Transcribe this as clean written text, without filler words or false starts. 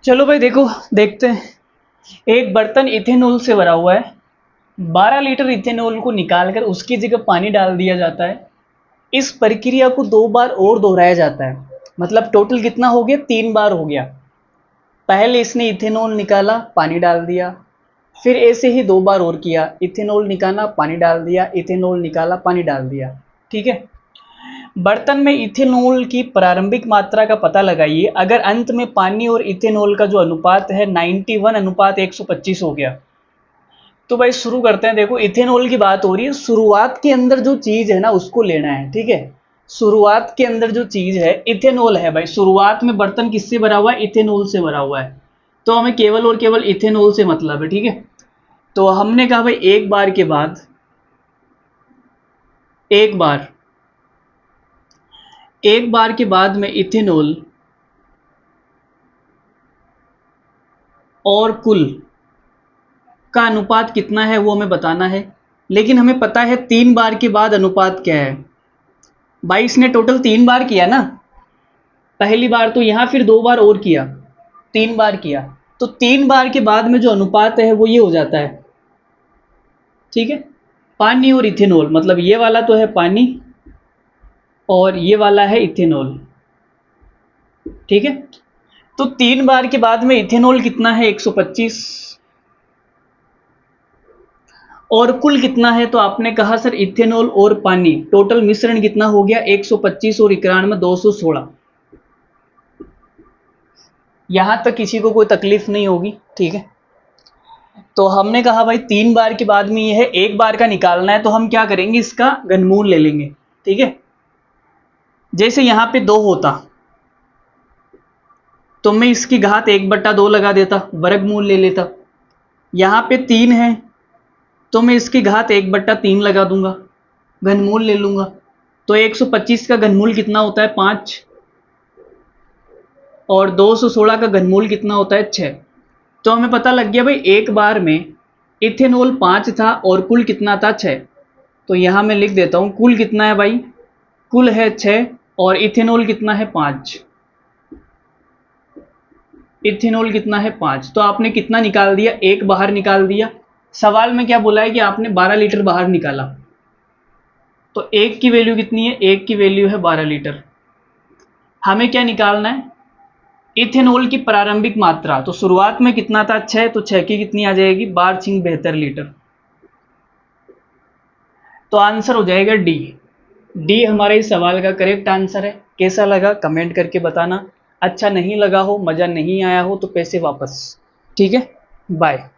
चलो भाई देखो, देखते हैं। एक बर्तन इथेनॉल से भरा हुआ है। 12 लीटर इथेनॉल को निकालकर उसकी जगह पानी डाल दिया जाता है। इस प्रक्रिया को 2 बार और दोहराया जाता है। मतलब टोटल कितना हो गया? 3 बार हो गया। पहले इसने इथेनॉल निकाला, पानी डाल दिया, फिर ऐसे ही 2 बार और किया, इथेनॉल निकाला, पानी डाल दिया, इथेनॉल निकाला, पानी डाल दिया। ठीक है। बर्तन में इथेनॉल की प्रारंभिक मात्रा का पता लगाइए अगर अंत में पानी और इथेनॉल का जो अनुपात है 91:125 हो गया। तो भाई शुरू करते हैं। देखो, इथेनॉल की बात हो रही है। शुरुआत के अंदर जो चीज है ना उसको लेना है। ठीक है। शुरुआत के अंदर जो चीज है इथेनॉल है भाई। शुरुआत में बर्तन किससे भरा हुआ है? इथेनॉल से भरा हुआ है। तो हमें केवल और केवल इथेनॉल से मतलब है। ठीक है। तो हमने कहा भाई एक बार के बाद, एक बार एक बार के बाद में इथेनॉल और कुल का अनुपात कितना है वो हमें बताना है। लेकिन हमें पता है 3 बार के बाद अनुपात क्या है। भाई इसने टोटल 3 बार किया ना। पहली बार तो यहां, फिर 2 बार और किया, 3 बार किया। तो 3 बार के बाद में जो अनुपात है वो ये हो जाता है। ठीक है। पानी और इथेनॉल, मतलब ये वाला तो है पानी और ये वाला है इथेनॉल। ठीक है। तो 3 बार के बाद में इथेनॉल कितना है? 125। और कुल कितना है? तो आपने कहा सर इथेनॉल और पानी टोटल मिश्रण कितना हो गया? 125 और 91 216। यहां तक किसी को कोई तकलीफ नहीं होगी। ठीक है। तो हमने कहा भाई 3 बार के बाद में ये है, एक बार का निकालना है। तो हम क्या करेंगे? इसका घनमूल ले लेंगे। ठीक है। जैसे यहां पे 2 होता तो मैं इसकी घात 1/2 लगा देता, वर्गमूल ले लेता। यहां पे 3 है तो मैं इसकी घात 1/3 लगा दूंगा, घनमूल ले लूंगा। तो 125 का घनमूल कितना होता है? 5। और 216 का घनमूल कितना होता है? 6। तो हमें पता लग गया भाई एक बार में इथेनॉल 5 था और कुल कितना था? 6। तो यहां मैं लिख देता हूं कुल कितना है भाई? कुल है 6 और इथेनॉल कितना है? 5। इथेनॉल कितना है? 5। तो आपने कितना निकाल दिया? एक बाहर निकाल दिया। सवाल में क्या बोला है कि आपने 12 लीटर बाहर निकाला। तो एक की वैल्यू कितनी है? एक की वैल्यू है 12 लीटर। हमें क्या निकालना है? इथेनॉल की प्रारंभिक मात्रा। तो शुरुआत में कितना था? 6। तो 6 की कितनी आ जाएगी? 12×72 लीटर। तो आंसर हो जाएगा डी। डी हमारे इस सवाल का करेक्ट आंसर है। कैसा लगा कमेंट करके बताना। अच्छा नहीं लगा हो, मज़ा नहीं आया हो तो पैसे वापस। ठीक है। बाय।